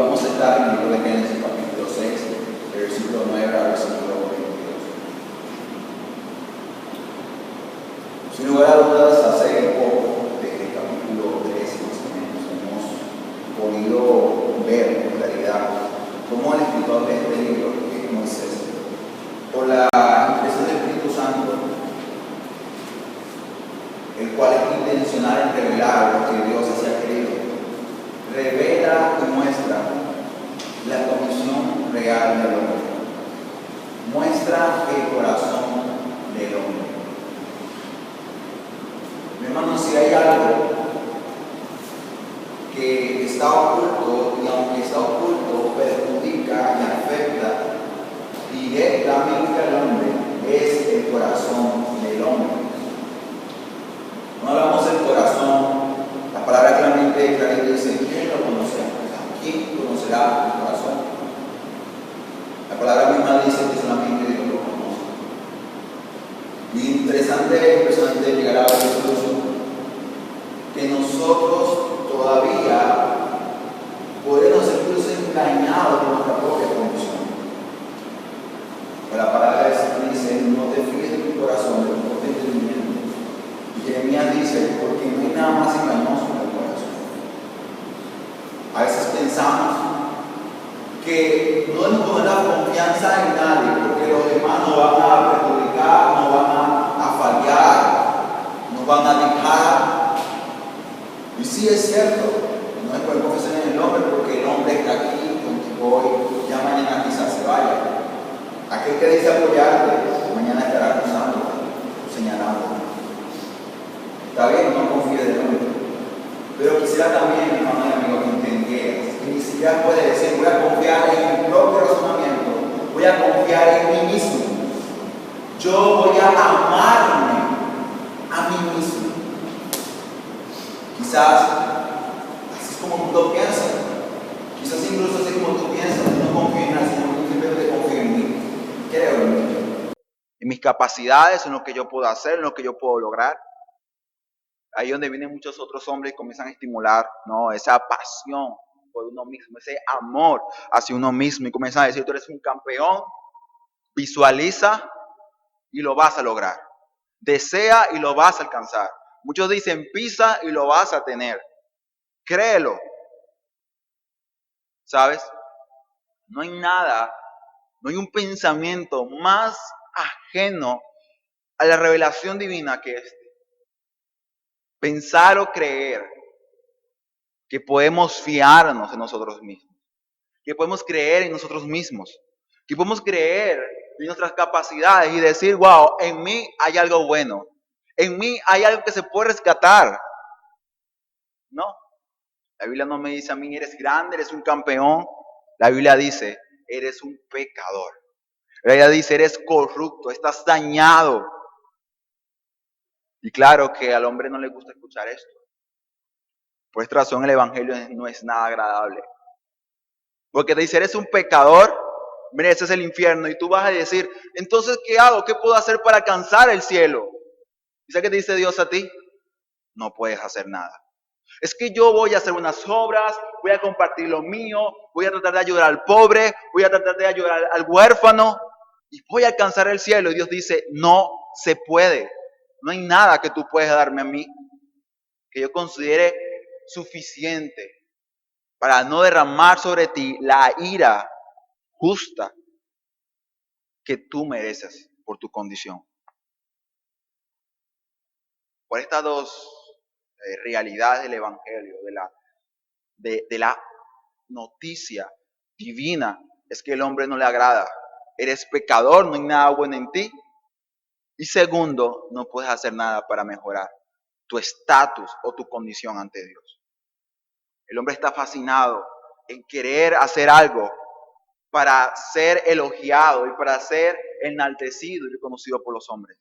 vamos a estar en el libro de Génesis capítulo 6, versículo 9 al versículo 22. Sin lugar a dudas, hace poco, desde el capítulo 3 más o menos, hemos podido ver con claridad cómo el escritor de este libro, que es Moisés, por la impresión del Espíritu Santo, el cual es intencional en revelar lo que Dios hacía querido, revela y muestra la condición real del hombre. Muestra el corazón del hombre. Mi hermano, si hay algo que está oculto, y aunque está oculto, perjudica y afecta directamente al hombre, es el corazón del hombre. No hablamos del corazón, la palabra claramente dice: ¿quién lo conocerá? ¿Quién conocerá el corazón? La palabra misma dice que solamente Dios lo conoce. Y impresionante llegar a la conclusión que nosotros todavía podemos ser incluso engañados por nuestra propia condición. Pero la palabra dice: no te fíes de tu corazón, de tu propio entendimiento. Y Jeremías dice: porque no hay nada más engañoso que el corazón. A veces pensamos que no debemos poner la confianza en nadie, porque los demás nos van a perjudicar, nos van a fallar, nos van a dejar. Y sí, es cierto, no es por confesar en el hombre, porque el hombre está aquí contigo hoy, ya mañana quizás se vaya. Aquel que dice apoyarte, mañana estará acusándote, señalándote. Está bien, no confíes en el hombre. Pero quisiera también, hermano y amigo, que entendieras que ni siquiera puede decir: voy a confiar en mi propio razonamiento, voy a confiar en mí mismo. Yo voy a amarme a mí mismo. Quizás así es como tú piensas. Quizás incluso así como tú piensas, no confío en el Señor, simplemente confío en mí. Creo en mí. En mis capacidades, en lo que yo puedo hacer, en lo que yo puedo lograr. Ahí es donde vienen muchos otros hombres y comienzan a estimular, ¿no?, esa pasión por uno mismo, ese amor hacia uno mismo, y comienzan a decir: tú eres un campeón, visualiza y lo vas a lograr. Desea y lo vas a alcanzar. Muchos dicen: pisa y lo vas a tener. Créelo. ¿Sabes? No hay nada, no hay un pensamiento más ajeno a la revelación divina que este. Pensar o creer que podemos fiarnos en nosotros mismos, que podemos creer en nosotros mismos, que podemos creer en nuestras capacidades y decir: wow, en mí hay algo bueno, en mí hay algo que se puede rescatar. No, la Biblia no me dice a mí: eres grande, eres un campeón. La Biblia dice: eres un pecador. La Biblia dice: eres corrupto, estás dañado. Y claro que al hombre no le gusta escuchar esto. Por esta razón el evangelio no es nada agradable. Porque te dice: eres un pecador, mereces el infierno. Y tú vas a decir: entonces, ¿qué hago? ¿Qué puedo hacer para alcanzar el cielo? ¿Y sabes qué te dice Dios a ti? No puedes hacer nada. Es que yo voy a hacer unas obras, voy a compartir lo mío, voy a tratar de ayudar al pobre, voy a tratar de ayudar al huérfano y voy a alcanzar el cielo. Y Dios dice: no se puede. No hay nada que tú puedas darme a mí que yo considere suficiente para no derramar sobre ti la ira justa que tú mereces por tu condición. Por estas dos realidades del evangelio, de la noticia divina, es que el hombre no le agrada. Eres pecador, no hay nada bueno en ti. Y segundo, no puedes hacer nada para mejorar tu estatus o tu condición ante Dios. El hombre está fascinado en querer hacer algo para ser elogiado y para ser enaltecido y reconocido por los hombres,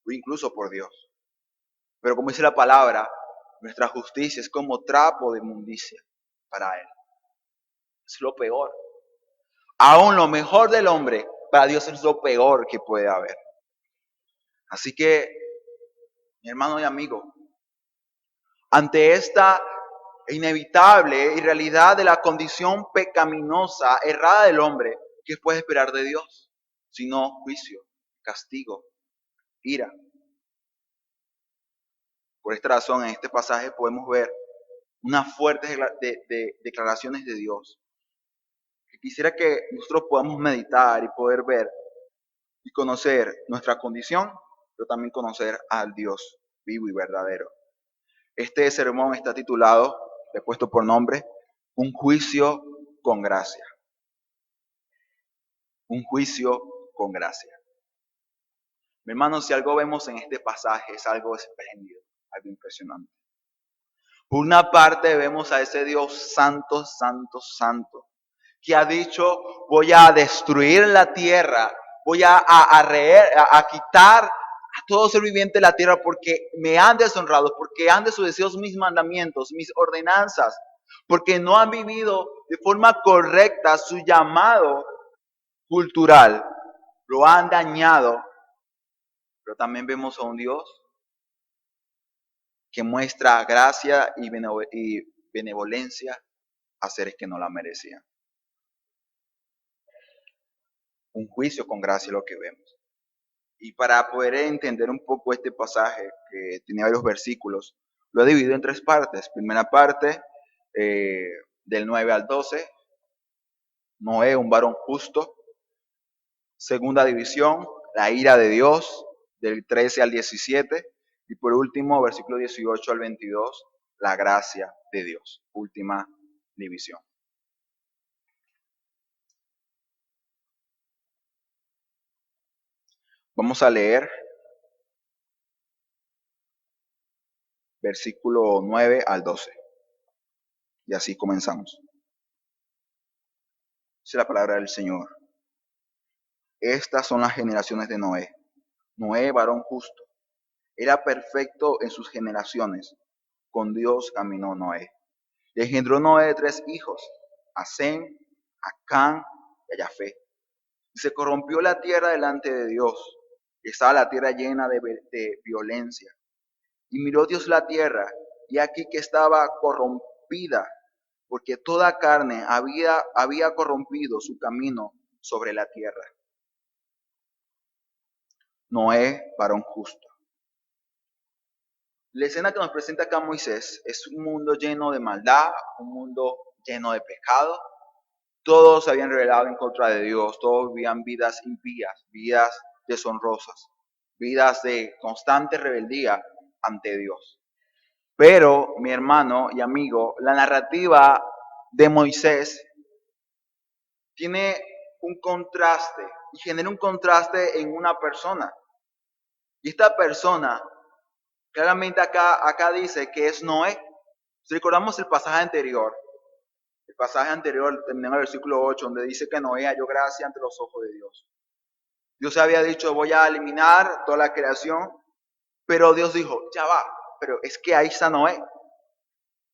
o incluso por Dios. Pero como dice la palabra, nuestra justicia es como trapo de inmundicia para Él. Es lo peor. Aún lo mejor del hombre, para Dios es lo peor que puede haber. Así que, mi hermano y amigo, ante esta e inevitable y realidad de la condición pecaminosa, errada del hombre, ¿qué puede esperar de Dios? Sino juicio, castigo, ira. Por esta razón, en este pasaje podemos ver unas fuertes declaraciones de Dios. Que quisiera que nosotros podamos meditar y poder ver y conocer nuestra condición, pero también conocer al Dios vivo y verdadero. Este sermón está titulado, le he puesto por nombre, Un juicio con gracia. Un juicio con gracia. Mi hermano, si algo vemos en este pasaje es algo espléndido, algo impresionante. Por una parte vemos a ese Dios santo, santo, santo, que ha dicho, voy a destruir la tierra, voy a quitar a todo ser viviente de la tierra porque me han deshonrado, porque han desobedecido mis mandamientos, mis ordenanzas, porque no han vivido de forma correcta su llamado cultural, lo han dañado. Pero también vemos a un Dios que muestra gracia y benevolencia a seres que no la merecían. Un juicio con gracia es lo que vemos. Y para poder entender un poco este pasaje, que tiene varios versículos, lo he dividido en tres partes. Primera parte, del 9 al 12, Noé, un varón justo. Segunda división, la ira de Dios, del 13 al 17. Y por último, versículo 18 al 22, la gracia de Dios. Última división. Vamos a leer versículo 9 al 12. Y así comenzamos. Dice la palabra del Señor. Estas son las generaciones de Noé. Noé, varón justo, era perfecto en sus generaciones. Con Dios caminó Noé. Le engendró Noé 3 hijos, a Sem, a Cam y a Jafet. Y se corrompió la tierra delante de Dios. Estaba la tierra llena de violencia. Y miró Dios la tierra, y aquí que estaba corrompida, porque toda carne había corrompido su camino sobre la tierra. Noé, varón justo. La escena que nos presenta acá Moisés es un mundo lleno de maldad, un mundo lleno de pecado. Todos se habían rebelado en contra de Dios, todos vivían vidas impías, vidas deshonrosas, vidas de constante rebeldía ante Dios. Pero, mi hermano y amigo, la narrativa de Moisés tiene un contraste y genera un contraste en una persona. Y esta persona, claramente acá dice que es Noé. Si recordamos el pasaje anterior termina en el versículo 8, donde dice que Noé halló gracia ante los ojos de Dios. Dios había dicho, voy a eliminar toda la creación, pero Dios dijo, ya va, pero es que ahí está Noé.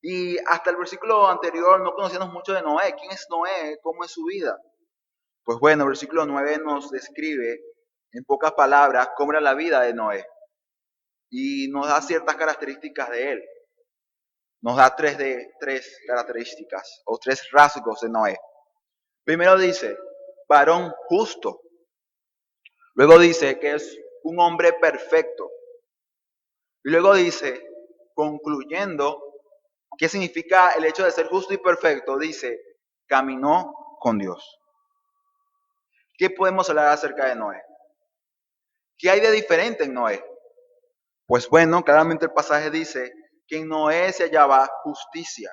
Y hasta el versículo anterior no conocíamos mucho de Noé. ¿Quién es Noé? ¿Cómo es su vida? Pues bueno, el versículo 9 nos describe en pocas palabras cómo era la vida de Noé. Y nos da ciertas características de él. Nos da tres características o 3 rasgos de Noé. Primero dice, varón justo. Luego dice que es un hombre perfecto. Y luego dice, concluyendo, ¿qué significa el hecho de ser justo y perfecto? Dice, caminó con Dios. ¿Qué podemos hablar acerca de Noé? ¿Qué hay de diferente en Noé? Pues bueno, claramente el pasaje dice que en Noé se hallaba justicia.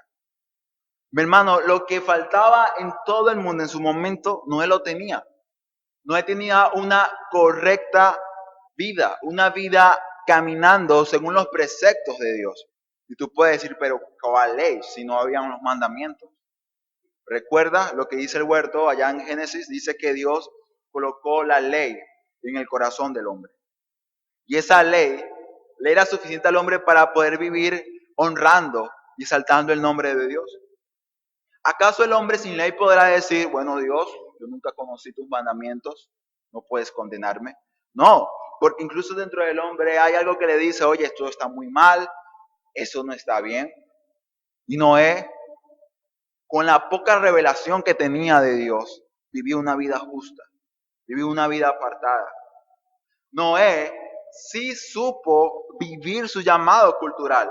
Mi hermano, lo que faltaba en todo el mundo en su momento, Noé lo tenía. Noé tenía una correcta vida, una vida caminando según los preceptos de Dios. Y tú puedes decir, pero ¿cuál ley si no habían los mandamientos? Recuerda lo que dice el huerto allá en Génesis, dice que Dios colocó la ley en el corazón del hombre. Y esa ley le era suficiente al hombre para poder vivir honrando y exaltando el nombre de Dios. ¿Acaso el hombre sin ley podrá decir, bueno Dios, yo nunca conocí tus mandamientos, no puedes condenarme? No, porque incluso dentro del hombre hay algo que le dice, oye, esto está muy mal, eso no está bien. Y Noé, con la poca revelación que tenía de Dios, vivió una vida justa, vivió una vida apartada. Noé sí supo vivir su llamado cultural.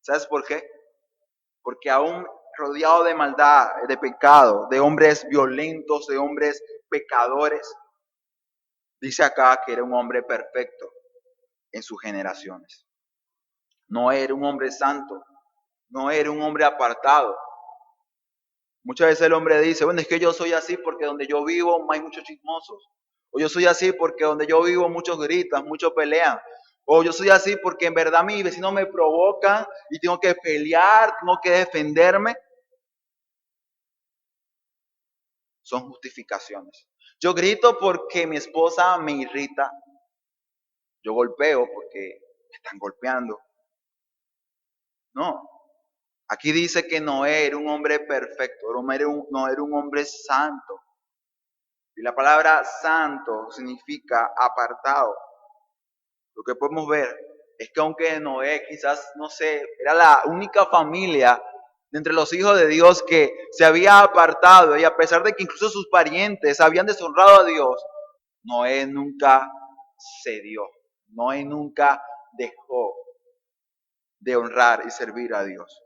¿Sabes por qué? Porque aún rodeado de maldad, de pecado, de hombres violentos, de hombres pecadores, dice acá que era un hombre perfecto en sus generaciones. No era un hombre santo, no era un hombre apartado. Muchas veces el hombre dice, bueno, es que yo soy así porque donde yo vivo hay muchos chismosos. O yo soy así porque donde yo vivo muchos gritan, muchos pelean. O yo soy así porque en verdad mis vecinos me provocan y tengo que pelear, tengo que defenderme. Son justificaciones. Yo grito porque mi esposa me irrita. Yo golpeo porque me están golpeando. No. Aquí dice que Noé era un hombre perfecto, no era un hombre santo. Y la palabra santo significa apartado. Lo que podemos ver es que aunque Noé quizás, no sé, era la única familia de entre los hijos de Dios que se había apartado, y a pesar de que incluso sus parientes habían deshonrado a Dios, Noé nunca cedió, Noé nunca dejó de honrar y servir a Dios.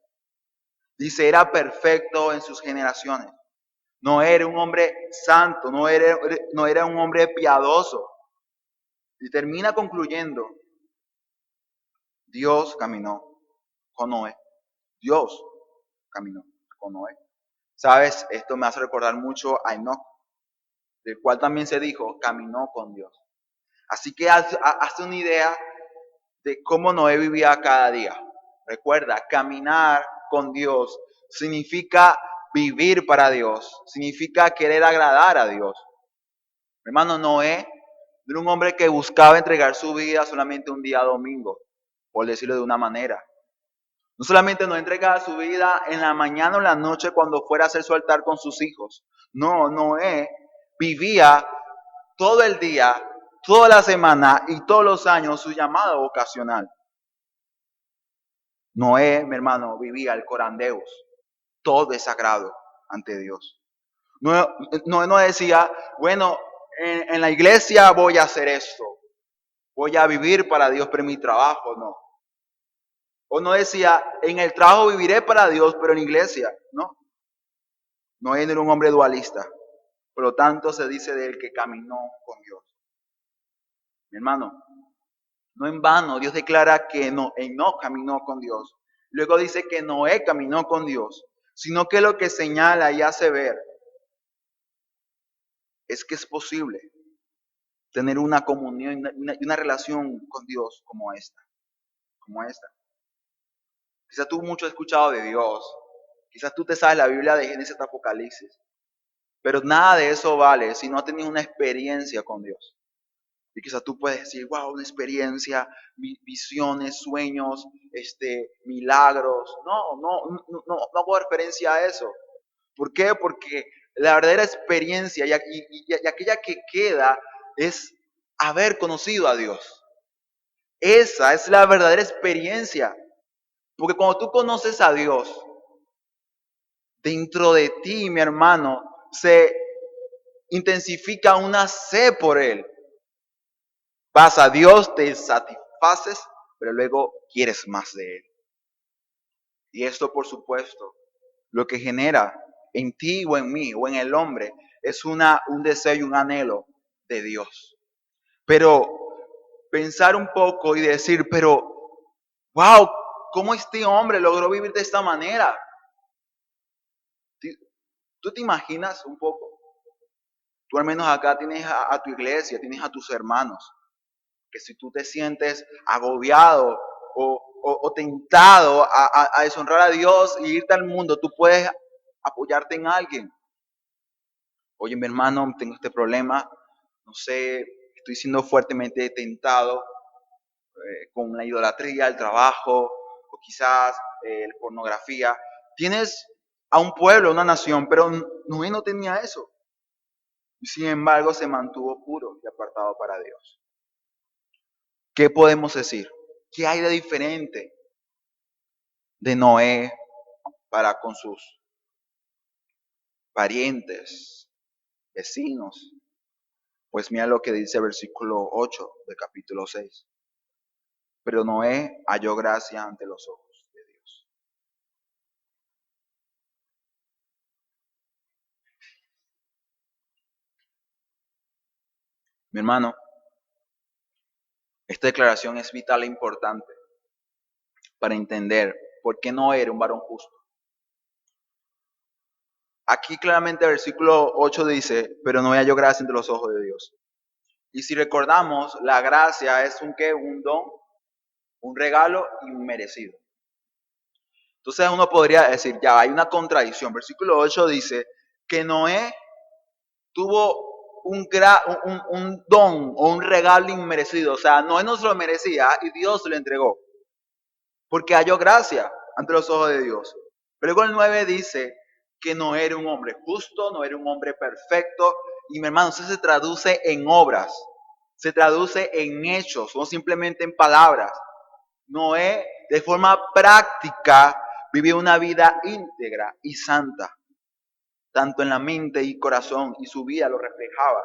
Dice, era perfecto en sus generaciones. No era un hombre santo, no era un hombre piadoso. Y termina concluyendo, Dios caminó con Noé. Dios caminó con Noé. ¿Sabes? Esto me hace recordar mucho a Enoch, del cual también se dijo, caminó con Dios. Así que hazte una idea de cómo Noé vivía cada día. Recuerda, caminar con Dios significa vivir para Dios, significa querer agradar a Dios. Hermano, Noé era un hombre que buscaba entregar su vida solamente un día domingo, por decirlo de una manera. No solamente no entregaba su vida en la mañana o en la noche cuando fuera a hacer su altar con sus hijos. No, Noé vivía todo el día, toda la semana y todos los años su llamado vocacional. Noé, mi hermano, vivía el corandeus. Todo es sagrado ante Dios. No decía, bueno, en la iglesia voy a hacer esto. Voy a vivir para Dios, pero en mi trabajo no. O no decía, en el trabajo viviré para Dios, pero en la iglesia no. No era un hombre dualista. Por lo tanto, se dice de él que caminó con Dios. Mi hermano, no en vano, Dios declara que no caminó con Dios. Luego dice que Noé caminó con Dios, sino que lo que señala y hace ver es que es posible tener una comunión y una relación con Dios como esta. Quizás tú mucho has escuchado de Dios, quizás tú te sabes la Biblia de Génesis hasta Apocalipsis, pero nada de eso vale si no has tenido una experiencia con Dios. Y quizás tú puedes decir, wow, una experiencia, visiones, sueños, milagros. No hago referencia a eso. ¿Por qué? Porque la verdadera experiencia y aquella que queda es haber conocido a Dios. Esa es la verdadera experiencia. Porque cuando tú conoces a Dios, dentro de ti, mi hermano, se intensifica una sed por Él. Vas a Dios, te satisfaces, pero luego quieres más de Él. Y esto, por supuesto, lo que genera en ti o en mí o en el hombre es un deseo y un anhelo de Dios. Pero pensar un poco y decir, pero, wow, ¿cómo este hombre logró vivir de esta manera? ¿Tú te imaginas un poco? Tú al menos acá tienes a tu iglesia, tienes a tus hermanos, que si tú te sientes agobiado o tentado a deshonrar a Dios y irte al mundo, tú puedes apoyarte en alguien. Oye, mi hermano, tengo este problema, no sé, estoy siendo fuertemente tentado con la idolatría, el trabajo, o quizás la pornografía. Tienes a un pueblo, una nación, pero Noé no tenía eso. Sin embargo, se mantuvo puro y apartado para Dios. ¿Qué podemos decir? ¿Qué hay de diferente de Noé para con sus parientes, vecinos. Pues mira lo que dice el versículo 8 del capítulo 6. Pero Noé halló gracia ante los ojos de Dios. Mi hermano, esta declaración es vital e importante para entender por qué Noé era un varón justo. Aquí claramente el versículo 8 dice, pero Noé halló gracia ante los ojos de Dios. Y si recordamos, la gracia es un qué, un don, un regalo inmerecido. Entonces uno podría decir, ya hay una contradicción. Versículo 8 dice que Noé tuvo un don o un regalo inmerecido. O sea, Noé no se lo merecía y Dios se lo entregó. Porque halló gracia ante los ojos de Dios. Pero luego el 9 dice que no era un hombre justo, no era un hombre perfecto. Y mi hermano, eso se traduce en obras, se traduce en hechos, no simplemente en palabras. Noé, de forma práctica, vivió una vida íntegra y santa, tanto en la mente y corazón, y su vida lo reflejaba.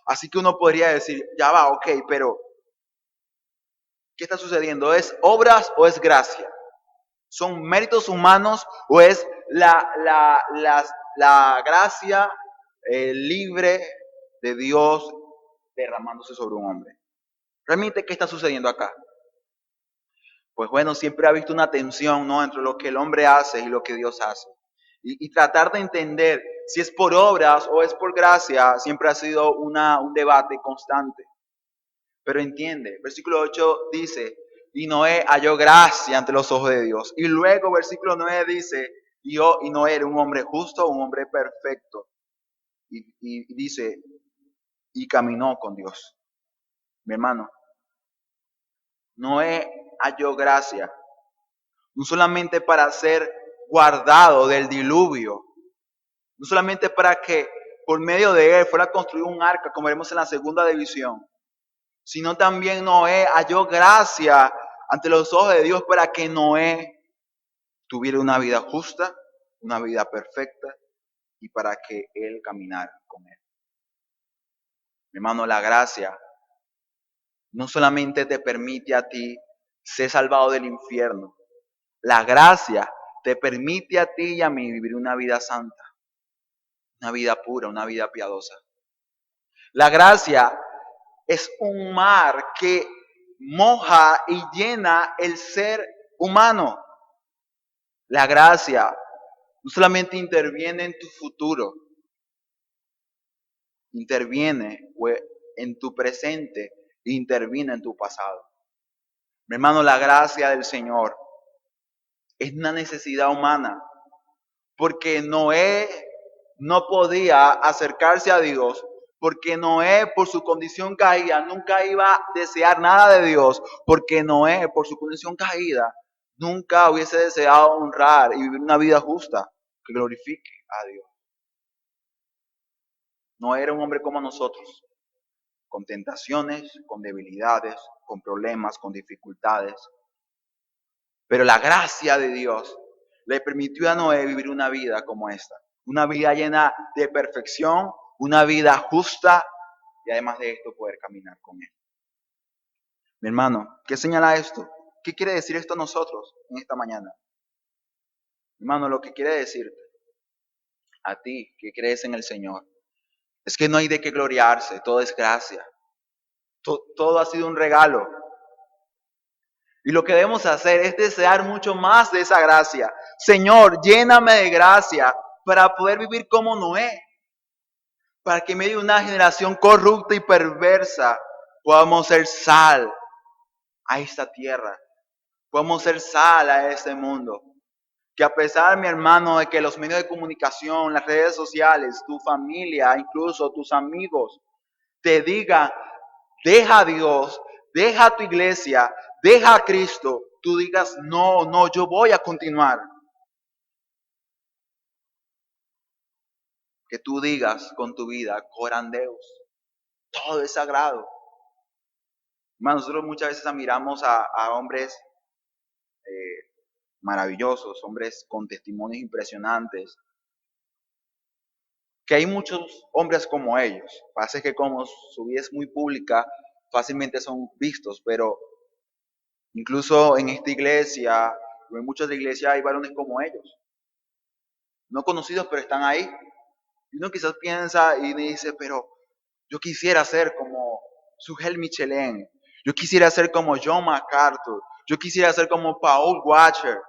Así que uno podría decir, ya va, ok, pero ¿qué está sucediendo? ¿Es obras o es gracia? ¿Son méritos humanos o es la gracia libre de Dios derramándose sobre un hombre? ¿Realmente qué está sucediendo acá? Pues bueno, siempre ha visto una tensión, ¿no?, entre lo que el hombre hace y lo que Dios hace. Y tratar de entender si es por obras o es por gracia siempre ha sido un debate constante. Pero entiende, versículo 8 dice, y Noé halló gracia ante los ojos de Dios. Y luego versículo 9 dice, y Noé era un hombre justo, un hombre perfecto. Y dice, y caminó con Dios. Mi hermano, Noé halló gracia, no solamente para ser guardado del diluvio, no solamente para que por medio de él fuera construido un arca, como vemos en la segunda división, sino también Noé halló gracia ante los ojos de Dios para que Noé tuviera una vida justa, una vida perfecta y para que él caminara con él. Mi hermano, la gracia no solamente te permite a ti ser salvado del infierno, la gracia te permite a ti y a mí vivir una vida santa, una vida pura, una vida piadosa. La gracia es un mar que moja y llena el ser humano. La gracia no solamente interviene en tu futuro, interviene en tu presente, interviene en tu pasado. Mi hermano, la gracia del Señor es una necesidad humana, porque Noé no podía acercarse a Dios, porque Noé por su condición caída nunca iba a desear nada de Dios, porque Noé por su condición caída nunca hubiese deseado honrar y vivir una vida justa que glorifique a Dios. Noé era un hombre como nosotros, con tentaciones, con debilidades, con problemas, con dificultades. Pero la gracia de Dios le permitió a Noé vivir una vida como esta. Una vida llena de perfección, una vida justa y además de esto poder caminar con Él. Mi hermano, ¿qué señala esto? ¿Qué quiere decir esto a nosotros en esta mañana? Hermano, lo que quiere decirte a ti que crees en el Señor es que no hay de qué gloriarse, todo es gracia. Todo ha sido un regalo. Y lo que debemos hacer es desear mucho más de esa gracia. Señor, lléname de gracia para poder vivir como Noé. Para que en medio de una generación corrupta y perversa podamos ser sal a esta tierra. Podamos ser sal a este mundo. Que a pesar, mi hermano, de que los medios de comunicación, las redes sociales, tu familia, incluso tus amigos, te digan, deja a Dios, deja a tu iglesia, deja a Cristo, tú digas, no, yo voy a continuar. Que tú digas con tu vida, coram Deus, todo es sagrado. Hermanos, nosotros muchas veces admiramos a hombres maravillosos, hombres con testimonios impresionantes, que hay muchos hombres como ellos. Pasa que como su vida es muy pública, fácilmente son vistos, pero incluso en esta iglesia, o en muchas iglesias hay varones como ellos, no conocidos, pero están ahí. Y uno quizás piensa y me dice, pero yo quisiera ser como Sugel Michelin, yo quisiera ser como John MacArthur, yo quisiera ser como Paul Washer.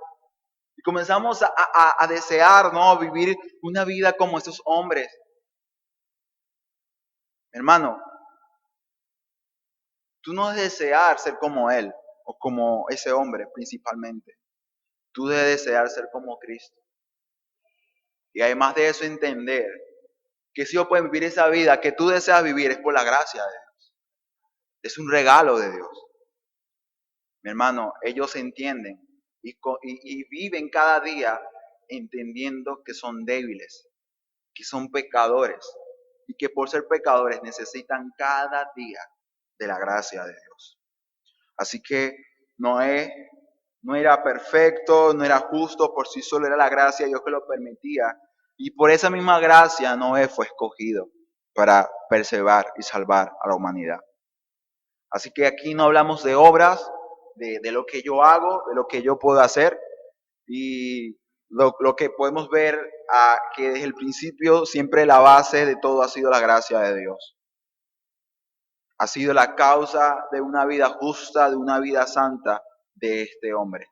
Y comenzamos a desear, ¿no? Vivir una vida como estos hombres. Hermano, tú no debes desear ser como él o como ese hombre principalmente. Tú debes desear ser como Cristo. Y además de eso entender que si yo puedo vivir esa vida que tú deseas vivir es por la gracia de Dios. Es un regalo de Dios. Mi hermano, ellos entienden y viven cada día entendiendo que son débiles, que son pecadores y que por ser pecadores necesitan cada día de la gracia de Dios. Así que Noé no era perfecto, no era justo, por sí solo era la gracia de Dios que lo permitía. Y por esa misma gracia Noé fue escogido para perseverar y salvar a la humanidad. Así que aquí no hablamos de obras, de lo que yo hago, de lo que yo puedo hacer. Y lo que podemos ver que desde el principio siempre la base de todo ha sido la gracia de Dios. Ha sido la causa de una vida justa, de una vida santa de este hombre.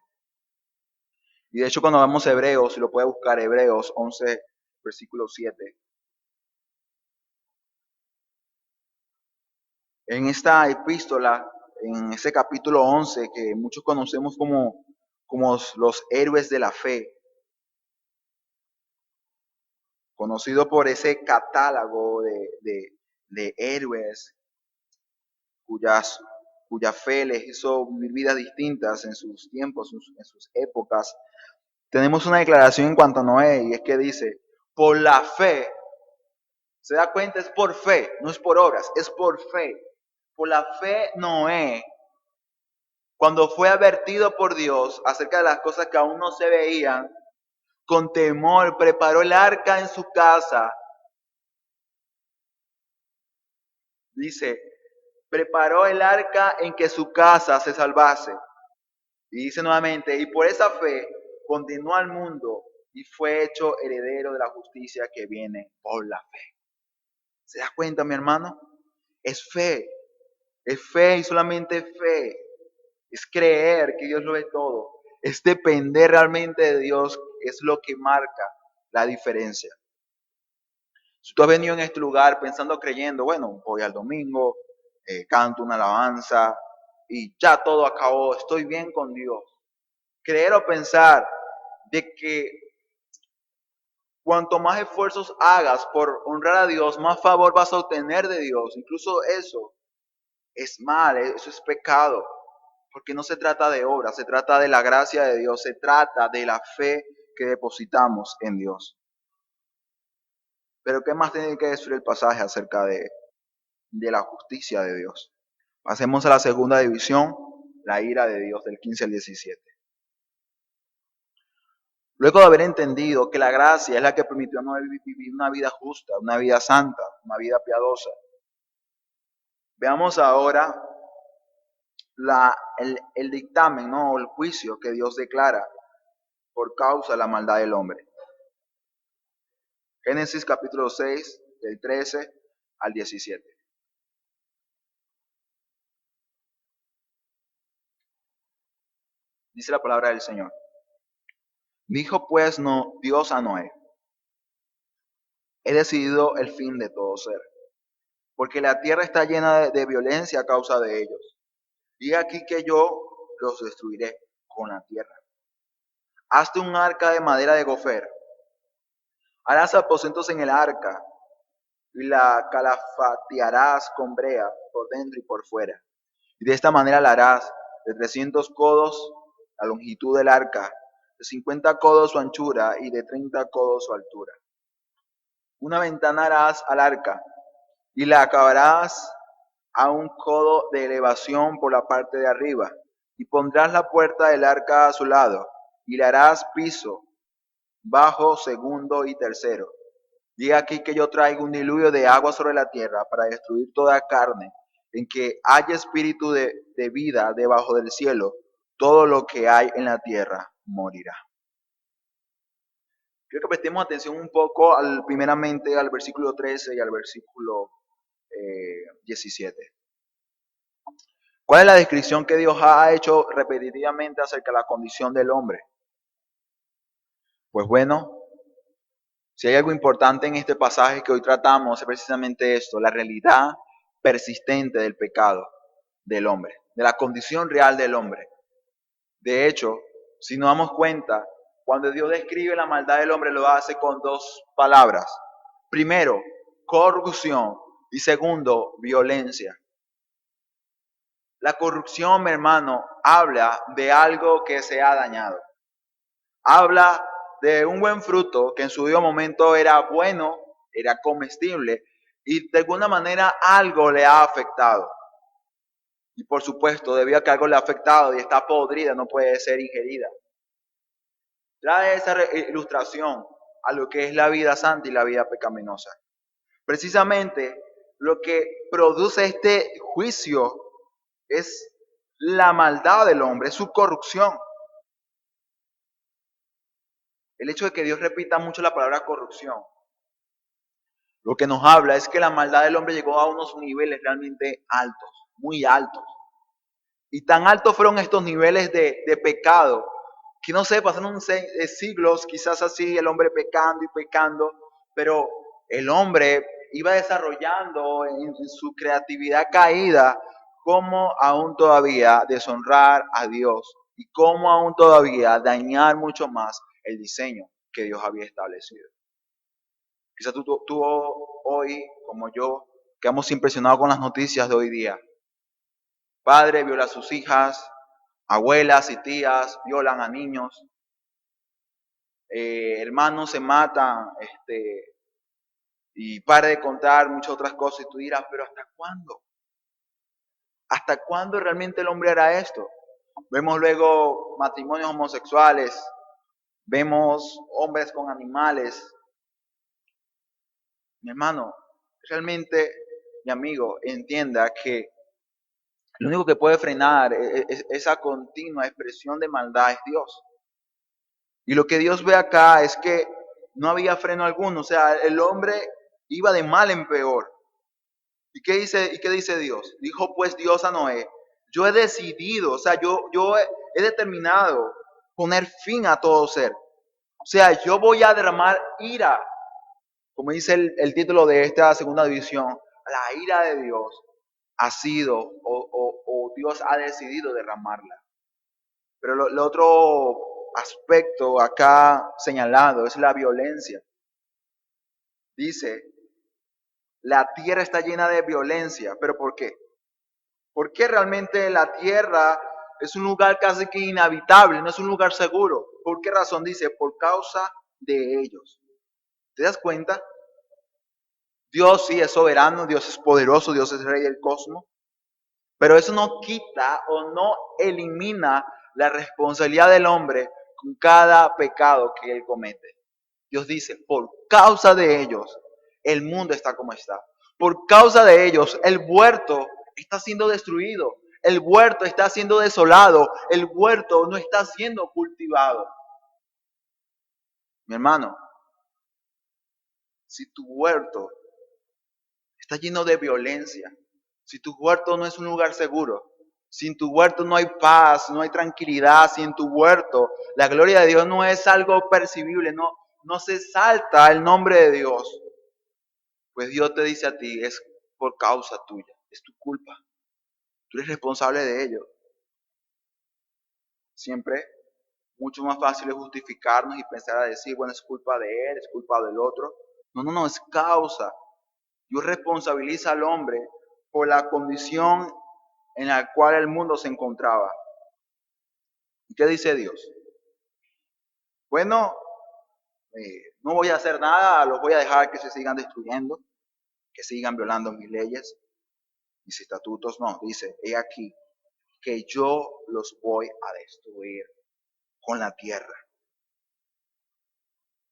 Y de hecho cuando vamos a Hebreos, si lo puede buscar, Hebreos 11, versículo 7. En esta epístola, en ese capítulo 11, que muchos conocemos como los héroes de la fe, conocido por ese catálogo de héroes cuya fe les hizo vivir vidas distintas en sus tiempos, en sus épocas. Tenemos una declaración en cuanto a Noé, y es que dice, por la fe, se da cuenta, es por fe, no es por obras, es por fe. Por la fe Noé, cuando fue advertido por Dios acerca de las cosas que aún no se veían, con temor preparó el arca en su casa. Dice, preparó el arca en que su casa se salvase. Y dice nuevamente, y por esa fe continuó al mundo y fue hecho heredero de la justicia que viene por la fe. ¿Se da cuenta, mi hermano? Es fe y solamente fe. Es creer que Dios lo ve todo. Es depender realmente de Dios, es lo que marca la diferencia. Si tú has venido en este lugar pensando, creyendo, bueno, voy al domingo, canto una alabanza y ya todo acabó, estoy bien con Dios. Creer o pensar de que cuanto más esfuerzos hagas por honrar a Dios, más favor vas a obtener de Dios. Incluso eso es mal, eso es pecado. Porque no se trata de obras, se trata de la gracia de Dios, se trata de la fe que depositamos en Dios. Pero ¿qué más tiene que decir el pasaje acerca de la justicia de Dios? Pasemos a la segunda división, la ira de Dios, del 15 al 17. Luego de haber entendido que la gracia es la que permitió a Noé vivir una vida justa, una vida santa, una vida piadosa, veamos ahora el dictamen, ¿no? O el juicio que Dios declara por causa de la maldad del hombre. Génesis capítulo 6, del 13 al 17. Dice la palabra del Señor. Dijo pues Dios a Noé, he decidido el fin de todo ser, porque la tierra está llena de violencia a causa de ellos. Y aquí que yo los destruiré con la tierra. Hazte un arca de madera de gofer. Harás aposentos en el arca y la calafatearás con brea por dentro y por fuera. Y de esta manera la harás de 300 codos la longitud del arca, de 50 codos su anchura y de 30 codos su altura. Una ventana harás al arca y la acabarás a un codo de elevación por la parte de arriba, y pondrás la puerta del arca a su lado, y le harás piso bajo, segundo y tercero. Y aquí que yo traigo un diluvio de agua sobre la tierra para destruir toda carne, en que haya espíritu de vida debajo del cielo, todo lo que hay en la tierra morirá. Quiero que prestemos atención un poco primeramente al versículo 13 y al versículo 17. ¿Cuál es la descripción que Dios ha hecho repetitivamente acerca de la condición del hombre? Pues bueno, si hay algo importante en este pasaje que hoy tratamos es precisamente esto, la realidad persistente del pecado del hombre, de la condición real del hombre. De hecho, si nos damos cuenta, cuando Dios describe la maldad del hombre lo hace con dos palabras. Primero, corrupción y segundo, violencia. La corrupción, mi hermano, habla de algo que se ha dañado. Habla de un buen fruto que en su debido momento era bueno, era comestible y de alguna manera algo le ha afectado. Y por supuesto, debido a que algo le ha afectado y está podrida, no puede ser ingerida. Trae esa ilustración a lo que es la vida santa y la vida pecaminosa. Precisamente lo que produce este juicio es la maldad del hombre, es su corrupción. El hecho de que Dios repita mucho la palabra corrupción, lo que nos habla es que la maldad del hombre llegó a unos niveles realmente altos, muy altos. Y tan altos fueron estos niveles de pecado, que no sé, pasaron siglos, quizás así, el hombre pecando y pecando, pero el hombre iba desarrollando en su creatividad caída cómo aún todavía deshonrar a Dios y cómo aún todavía dañar mucho más el diseño que Dios había establecido. Quizás tú hoy, como yo, quedamos impresionados con las noticias de hoy día. Padre viola a sus hijas, abuelas y tías violan a niños, hermanos se matan, y para de contar muchas otras cosas. Y tú dirás, pero ¿hasta cuándo? ¿Hasta cuándo realmente el hombre hará esto? Vemos luego matrimonios homosexuales, vemos hombres con animales. Mi hermano, realmente, mi amigo, entienda que lo único que puede frenar esa continua expresión de maldad es Dios. Y lo que Dios ve acá es que no había freno alguno, o sea, el hombre iba de mal en peor. ¿Y qué dice Dios? Dijo pues Dios a Noé, yo he decidido, o sea, yo he determinado poner fin a todo ser. O sea, yo voy a derramar ira, como dice el título de esta segunda división, la ira de Dios ha sido o Dios ha decidido derramarla. Pero lo otro aspecto acá señalado es la violencia. Dice, la tierra está llena de violencia. ¿Pero por qué? ¿Por qué realmente la tierra es un lugar casi que inhabitable, no es un lugar seguro? ¿Por qué razón? Dice, por causa de ellos. ¿Te das cuenta? Dios sí es soberano, Dios es poderoso, Dios es rey del cosmos. Pero eso no quita o no elimina la responsabilidad del hombre con cada pecado que él comete. Dios dice, por causa de ellos, el mundo está como está. Por causa de ellos, el huerto está siendo destruido. El huerto está siendo desolado. El huerto no está siendo cultivado. Mi hermano, si tu huerto está lleno de violencia, si tu huerto no es un lugar seguro, si en tu huerto no hay paz, no hay tranquilidad, si en tu huerto la gloria de Dios no es algo percibible, no se salta el nombre de Dios, pues Dios te dice a ti, es por causa tuya, es tu culpa. Tú eres responsable de ello. Siempre mucho más fácil es justificarnos y pensar a decir, bueno, es culpa de él, es culpa del otro. No, es causa. Dios responsabiliza al hombre por la condición en la cual el mundo se encontraba. ¿Y qué dice Dios? Bueno, no voy a hacer nada, los voy a dejar que se sigan destruyendo, que sigan violando mis leyes, mis estatutos. No, dice, he aquí que yo los voy a destruir con la tierra.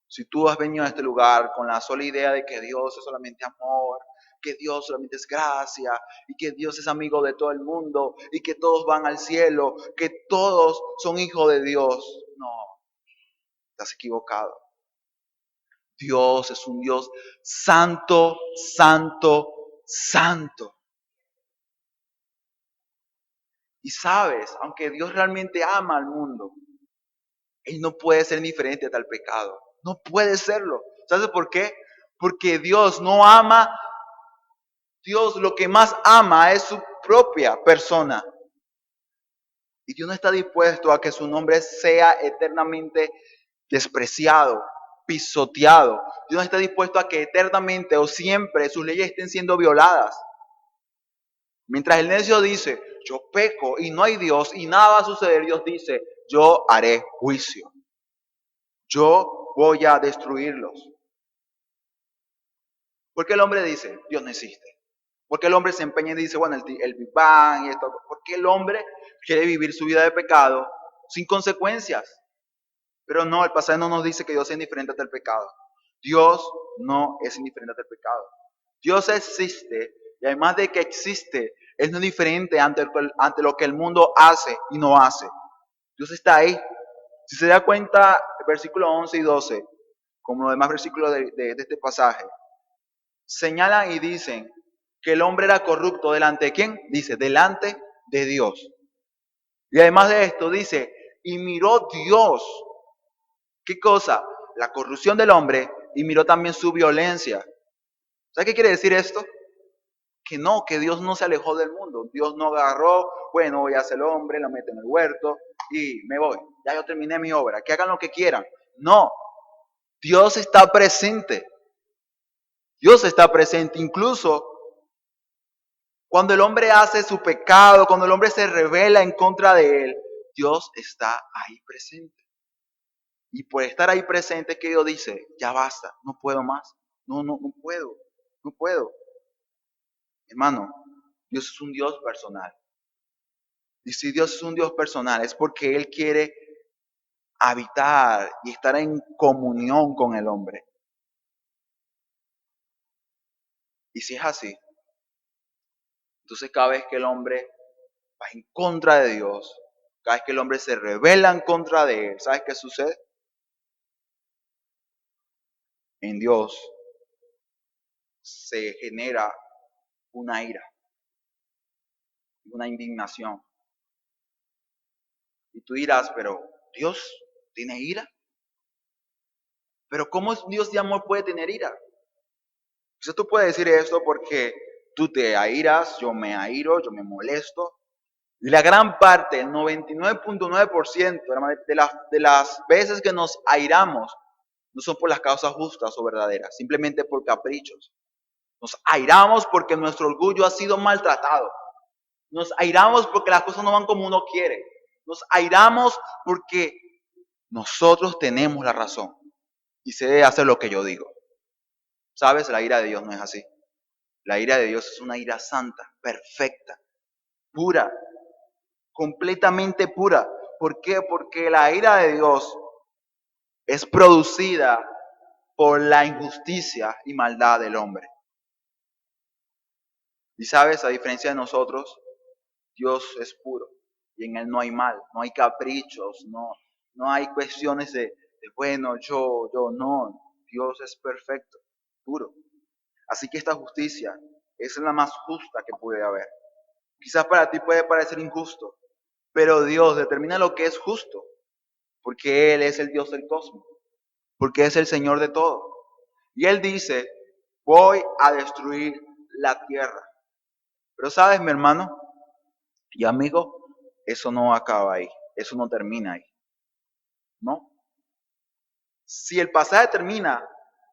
Si tú has venido a este lugar con la sola idea de que Dios es solamente amor, que Dios solamente es gracia, y que Dios es amigo de todo el mundo, y que todos van al cielo, que todos son hijos de Dios, no, estás equivocado. Dios es un Dios santo, santo, santo. Y sabes, aunque Dios realmente ama al mundo, Él no puede ser indiferente a tal pecado. No puede serlo. ¿Sabes por qué? Porque Dios no ama, Dios lo que más ama es su propia persona. Y Dios no está dispuesto a que su nombre sea eternamente despreciado, pisoteado. Dios no está dispuesto a que eternamente o siempre sus leyes estén siendo violadas. Mientras el necio dice, yo peco y no hay Dios y nada va a suceder, Dios dice, yo haré juicio. Yo voy a destruirlos. ¿Por qué el hombre dice, Dios no existe? ¿Por qué el hombre se empeña y dice, bueno, el Big Bang y esto? ¿Por qué el hombre quiere vivir su vida de pecado sin consecuencias? Pero no, el pasaje no nos dice que Dios es indiferente ante el pecado. Dios no es indiferente ante el pecado. Dios existe y además de que existe, es no diferente ante lo que el mundo hace y no hace. Dios está ahí. Si se da cuenta, versículos 11 y 12, como los demás versículos de este pasaje, señalan y dicen que el hombre era corrupto delante de ¿quién? Dice, delante de Dios. Y además de esto dice, y miró Dios. ¿Qué cosa? La corrupción del hombre y miró también su violencia. ¿Sabes qué quiere decir esto? Que no, que Dios no se alejó del mundo. Dios no agarró, bueno, voy a hacer el hombre, lo meto en el huerto y me voy. Ya yo terminé mi obra, que hagan lo que quieran. No, Dios está presente. Dios está presente incluso cuando el hombre hace su pecado, cuando el hombre se revela en contra de él. Dios está ahí presente. Y por estar ahí presente, que Dios dice, ya basta, no puedo más. No puedo, no puedo. Hermano, Dios es un Dios personal. Y si Dios es un Dios personal, es porque Él quiere habitar y estar en comunión con el hombre. Y si es así, entonces cada vez que el hombre va en contra de Dios, cada vez que el hombre se rebela en contra de Él, ¿sabes qué sucede? En Dios se genera una ira, una indignación. Y tú dirás, pero Dios tiene ira. Pero ¿cómo Dios de amor puede tener ira? Entonces tú puedes decir esto porque tú te airas, yo me airo, yo me molesto. Y la gran parte, el 99.9% de las veces que nos airamos, no son por las causas justas o verdaderas, simplemente por caprichos. Nos airamos porque nuestro orgullo ha sido maltratado. Nos airamos porque las cosas no van como uno quiere. Nos airamos porque nosotros tenemos la razón y se debe hacer lo que yo digo. ¿Sabes? La ira de Dios no es así. La ira de Dios es una ira santa, perfecta, pura, completamente pura. ¿Por qué? Porque la ira de Dios es producida por la injusticia y maldad del hombre. Y sabes, a diferencia de nosotros, Dios es puro y en Él no hay mal, no hay caprichos, no hay cuestiones de bueno, yo, no. Dios es perfecto, puro. Así que esta justicia es la más justa que puede haber. Quizás para ti puede parecer injusto, pero Dios determina lo que es justo, porque Él es el Dios del cosmos, porque es el Señor de todo. Y Él dice, voy a destruir la tierra. Pero sabes, mi hermano y amigo, eso no acaba ahí, eso no termina ahí, ¿no? Si el pasaje termina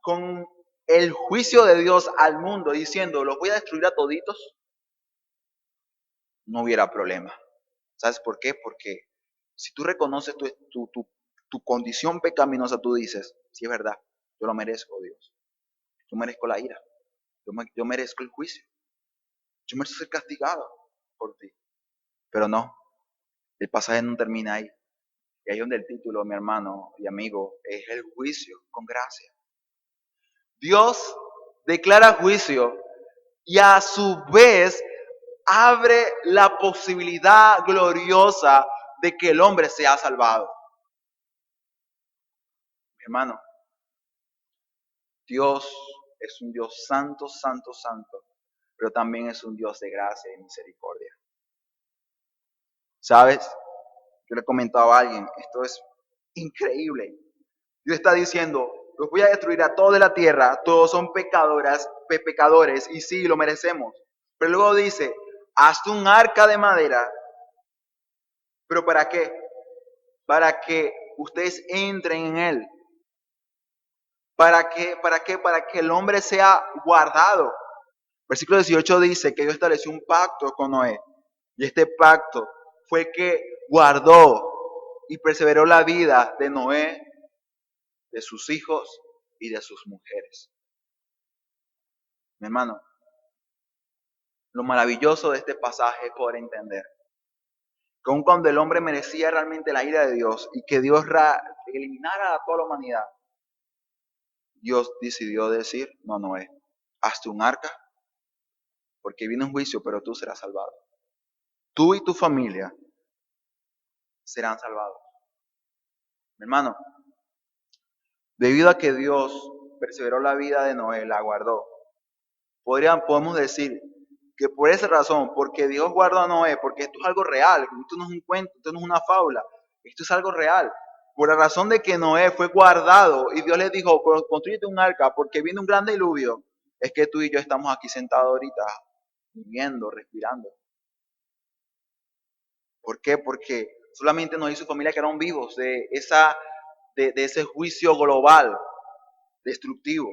con el juicio de Dios al mundo diciendo, los voy a destruir a toditos, no hubiera problema. ¿Sabes por qué? Porque si tú reconoces tu condición pecaminosa, tú dices, sí es verdad, yo lo merezco, Dios. Yo merezco la ira. Yo merezco el juicio. Yo merezco ser castigado por ti. Pero no, el pasaje no termina ahí. Y ahí donde el título, mi hermano y amigo, es el juicio con gracia. Dios declara juicio y a su vez abre la posibilidad gloriosa de que el hombre sea salvado. Mi hermano, Dios es un Dios santo, santo, santo, pero también es un Dios de gracia y misericordia. ¿Sabes? Yo le comentaba a alguien, esto es increíble. Dios está diciendo, los voy a destruir a todos de la tierra, todos son pecadores, y sí, lo merecemos. Pero luego dice, hazte un arca de madera. ¿Pero para qué? Para que ustedes entren en él. ¿Para qué? ¿Para qué? Para que el hombre sea guardado. Versículo 18 dice que Dios estableció un pacto con Noé. Y este pacto fue el que guardó y perseveró la vida de Noé, de sus hijos y de sus mujeres. Mi hermano, lo maravilloso de este pasaje es poder entender que aun cuando el hombre merecía realmente la ira de Dios y que Dios eliminara a toda la humanidad, Dios decidió decir, no, Noé, hazte un arca porque viene un juicio, pero tú serás salvado. Tú y tu familia serán salvados. Mi hermano, debido a que Dios perseveró la vida de Noé, la guardó, podemos decir que por esa razón, porque Dios guardó a Noé, porque esto es algo real, esto no es un cuento, esto no es una fábula, esto es algo real. Por la razón de que Noé fue guardado y Dios le dijo, construyete un arca porque viene un gran diluvio, es que tú y yo estamos aquí sentados ahorita, viviendo, respirando. ¿Por qué? Porque solamente Noé y su familia quedaron vivos de ese juicio global, destructivo.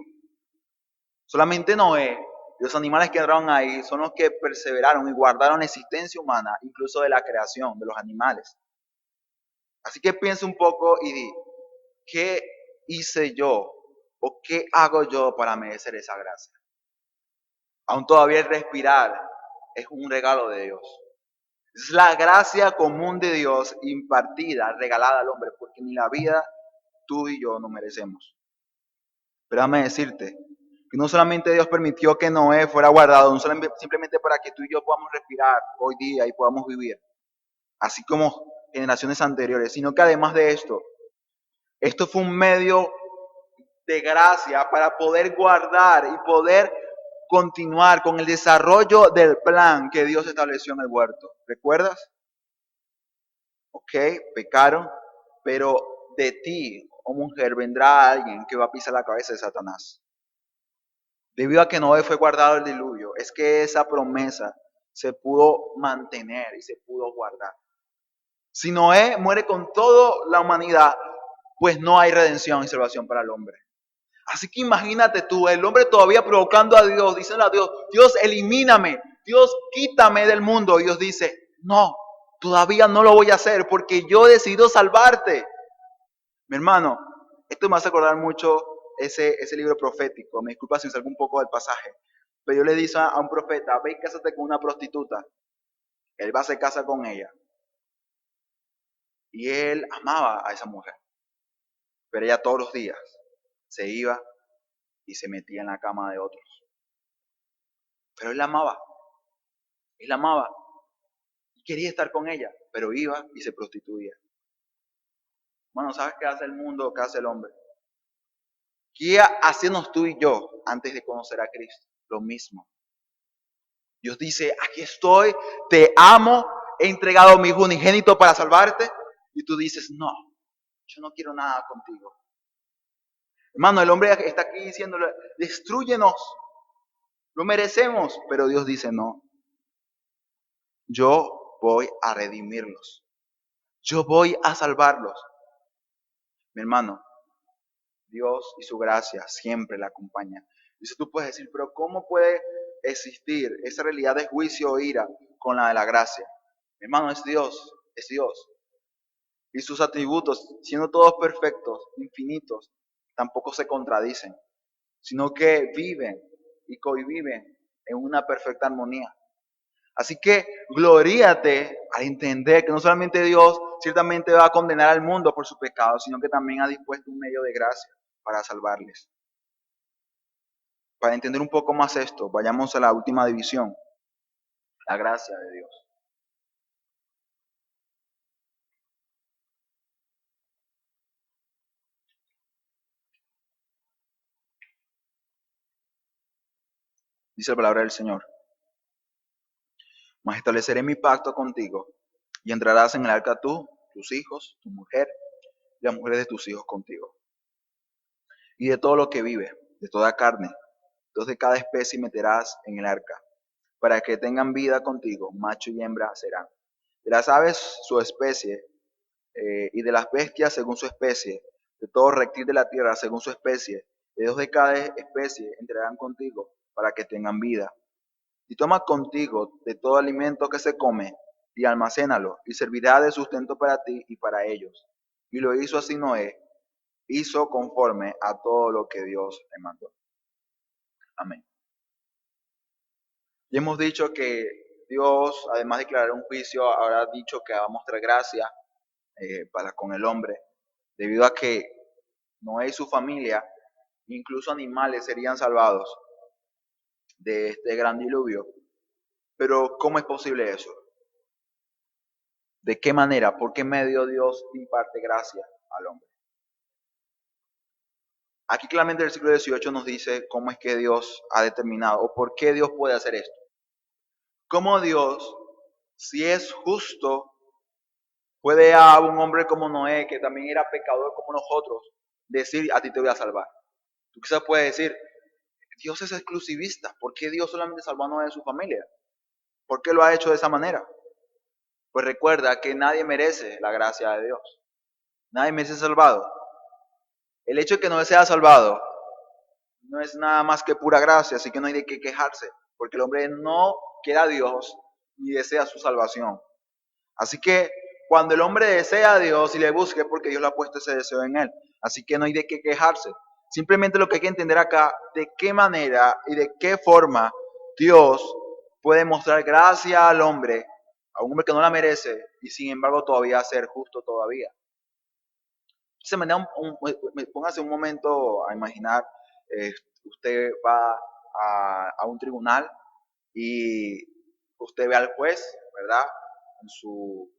Solamente Noé y los animales que entraron ahí son los que perseveraron y guardaron la existencia humana, incluso de la creación, de los animales. Así que piensa un poco y di, ¿qué hice yo o qué hago yo para merecer esa gracia? Aún todavía el respirar es un regalo de Dios. Es la gracia común de Dios impartida, regalada al hombre, porque ni la vida tú y yo no merecemos. Pero déjame decirte que no solamente Dios permitió que Noé fuera guardado, no simplemente para que tú y yo podamos respirar hoy día y podamos vivir, así como generaciones anteriores, sino que además de esto fue un medio de gracia para poder guardar y poder continuar con el desarrollo del plan que Dios estableció en el huerto. ¿Recuerdas? Ok, pecaron, pero de ti, oh mujer, vendrá alguien que va a pisar la cabeza de Satanás. Debido a que Noé fue guardado el diluvio, es que esa promesa se pudo mantener y se pudo guardar. Si Noé muere con toda la humanidad, pues no hay redención y salvación para el hombre. Así que imagínate tú, el hombre todavía provocando a Dios, diciendo a Dios, Dios elimíname, Dios quítame del mundo. Y Dios dice, no, todavía no lo voy a hacer porque yo he decidido salvarte. Mi hermano, esto me hace acordar mucho ese libro profético. Me disculpa si salgo un poco del pasaje. Pero yo le dije a un profeta, ve y cásate con una prostituta. Él va a se casa con ella. Y él amaba a esa mujer. Pero ella todos los días se iba y se metía en la cama de otros. Pero él la amaba. Él la amaba. Y quería estar con ella. Pero iba y se prostituía. Bueno, ¿sabes qué hace el mundo? ¿Qué hace el hombre? ¿Qué hacemos tú y yo antes de conocer a Cristo? Lo mismo. Dios dice, aquí estoy, te amo, he entregado a mi hijo unigénito para salvarte. Y tú dices, no, yo no quiero nada contigo. Hermano, el hombre está aquí diciéndole, destrúyenos, lo merecemos. Pero Dios dice, no, yo voy a redimirlos. Yo voy a salvarlos. Mi hermano, Dios y su gracia siempre la acompañan. Y si tú puedes decir, pero ¿cómo puede existir esa realidad de juicio o ira con la de la gracia? Mi hermano, es Dios, es Dios. Y sus atributos, siendo todos perfectos, infinitos, tampoco se contradicen, sino que viven y conviven en una perfecta armonía. Así que gloríate al entender que no solamente Dios ciertamente va a condenar al mundo por sus pecados, sino que también ha dispuesto un medio de gracia para salvarles. Para entender un poco más esto, vayamos a la última división, la gracia de Dios. Dice la palabra del Señor: mas estableceré mi pacto contigo, y entrarás en el arca tú, tus hijos, tu mujer, y las mujeres de tus hijos contigo. Y de todo lo que vive, de toda carne, dos de cada especie meterás en el arca, para que tengan vida contigo, macho y hembra serán. De las aves su especie, y de las bestias según su especie, de todo reptil de la tierra según su especie, de dos de cada especie entrarán contigo, para que tengan vida. Y toma contigo de todo alimento que se come, y almacénalo, y servirá de sustento para ti y para ellos. Y lo hizo así Noé, hizo conforme a todo lo que Dios le mandó. Amén. Y hemos dicho que Dios, además de declarar un juicio, habrá dicho que va a mostrar gracia para con el hombre, debido a que Noé y su familia, incluso animales, serían salvados de este gran diluvio. Pero ¿cómo es posible eso? ¿De qué manera? ¿Por qué medio Dios imparte gracia al hombre? Aquí claramente el versículo 18 nos dice cómo es que Dios ha determinado o por qué Dios puede hacer esto. ¿Cómo Dios, si es justo, puede a un hombre como Noé, que también era pecador como nosotros, decir: a ti te voy a salvar? Tú quizás puedes decir: Dios es exclusivista. ¿Por qué Dios solamente salvó a Noé de su familia? ¿Por qué lo ha hecho de esa manera? Pues recuerda que nadie merece la gracia de Dios. Nadie merece ser salvado. El hecho de que no sea salvado no es nada más que pura gracia, así que no hay de qué quejarse, porque el hombre no quiere a Dios ni desea su salvación. Así que cuando el hombre desea a Dios y le busque, porque Dios le ha puesto ese deseo en él. Así que no hay de qué quejarse. Simplemente lo que hay que entender acá, de qué manera y de qué forma Dios puede mostrar gracia al hombre, a un hombre que no la merece, y sin embargo todavía ser justo todavía. Se me da póngase un momento a imaginar, usted va a un tribunal y usted ve al juez, ¿verdad? En su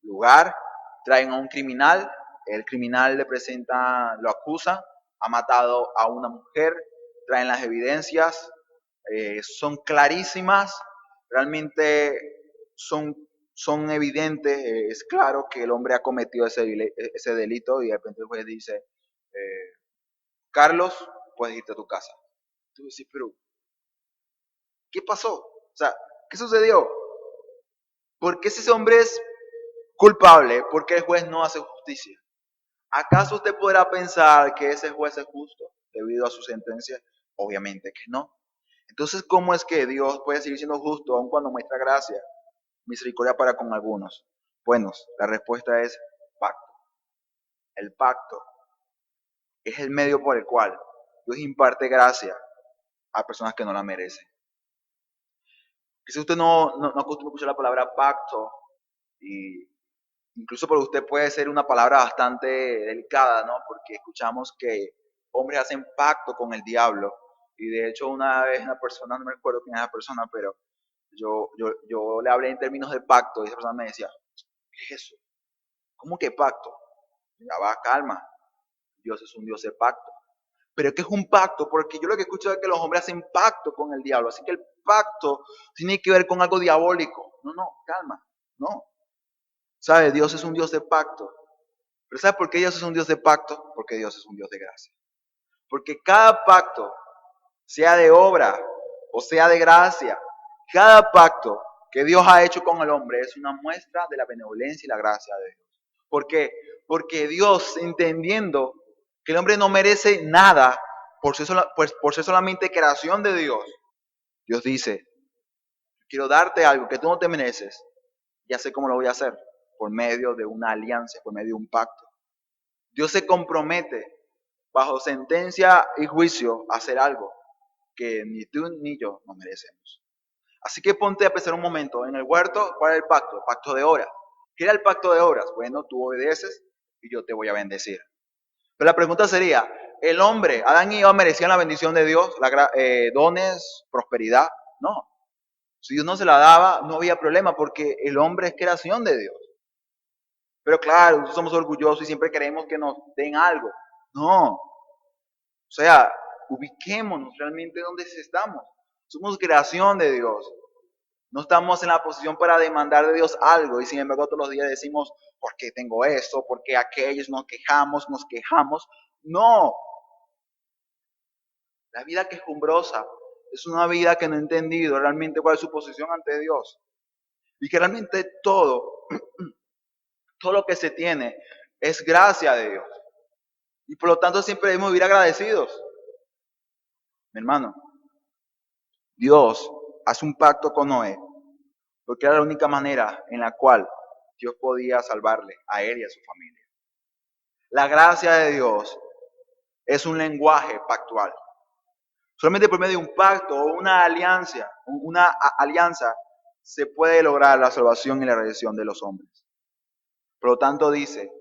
lugar, traen a un criminal, el criminal le presenta, lo acusa, ha matado a una mujer, traen las evidencias, son clarísimas, realmente son evidentes, es claro que el hombre ha cometido ese delito, y de repente el juez dice: Carlos, puedes irte a tu casa. Tú dices: pero ¿qué pasó? O sea, ¿qué sucedió? ¿Por qué si ese hombre es culpable, por qué el juez no hace justicia? ¿Acaso usted podrá pensar que ese juez es justo debido a su sentencia? Obviamente que no. Entonces, ¿cómo es que Dios puede seguir siendo justo aun cuando muestra gracia, misericordia para con algunos? Bueno, la respuesta es pacto. El pacto es el medio por el cual Dios imparte gracia a personas que no la merecen. Si usted no acostumbra a escuchar la palabra pacto, y incluso para usted puede ser una palabra bastante delicada, ¿no? Porque escuchamos que hombres hacen pacto con el diablo. Y de hecho una vez una persona, no me recuerdo quién es la persona, pero yo le hablé en términos de pacto y esa persona me decía: ¿qué es eso? ¿Cómo que pacto? Ya va, calma. Dios es un Dios de pacto. Pero ¿qué es un pacto? Porque yo lo que escucho es que los hombres hacen pacto con el diablo. Así que el pacto tiene que ver con algo diabólico. No, calma. No. ¿Sabe? Dios es un Dios de pacto. Pero ¿sabe por qué Dios es un Dios de pacto? Porque Dios es un Dios de gracia. Porque cada pacto, sea de obra o sea de gracia, cada pacto que Dios ha hecho con el hombre es una muestra de la benevolencia y la gracia de Dios. ¿Por qué? Porque Dios, entendiendo que el hombre no merece nada por ser solamente creación de Dios, Dios dice: quiero darte algo que tú no te mereces, ya sé cómo lo voy a hacer, por medio de una alianza, por medio de un pacto. Dios se compromete bajo sentencia y juicio a hacer algo que ni tú ni yo nos merecemos. Así que ponte a pensar un momento. En el huerto, ¿cuál es el pacto? El pacto de obra. ¿Qué era el pacto de obras? Bueno, tú obedeces y yo te voy a bendecir. Pero la pregunta sería, ¿el hombre, Adán y Eva, merecían la bendición de Dios, dones, prosperidad? No. Si Dios no se la daba, no había problema porque el hombre es creación de Dios. Pero claro, somos orgullosos y siempre queremos que nos den algo. No. O sea, ubiquémonos realmente donde estamos. Somos creación de Dios. No estamos en la posición para demandar de Dios algo y sin embargo todos los días decimos, ¿por qué tengo esto? ¿Por qué aquellos? Nos quejamos. No. La vida quejumbrosa es una vida que no ha entendido realmente cuál es su posición ante Dios. Y que realmente todo lo que se tiene es gracia de Dios. Y por lo tanto siempre debemos vivir agradecidos. Mi hermano, Dios hace un pacto con Noé, porque era la única manera en la cual Dios podía salvarle a él y a su familia. La gracia de Dios es un lenguaje pactual. Solamente por medio de un pacto o una alianza se puede lograr la salvación y la redención de los hombres. Por lo tanto dice,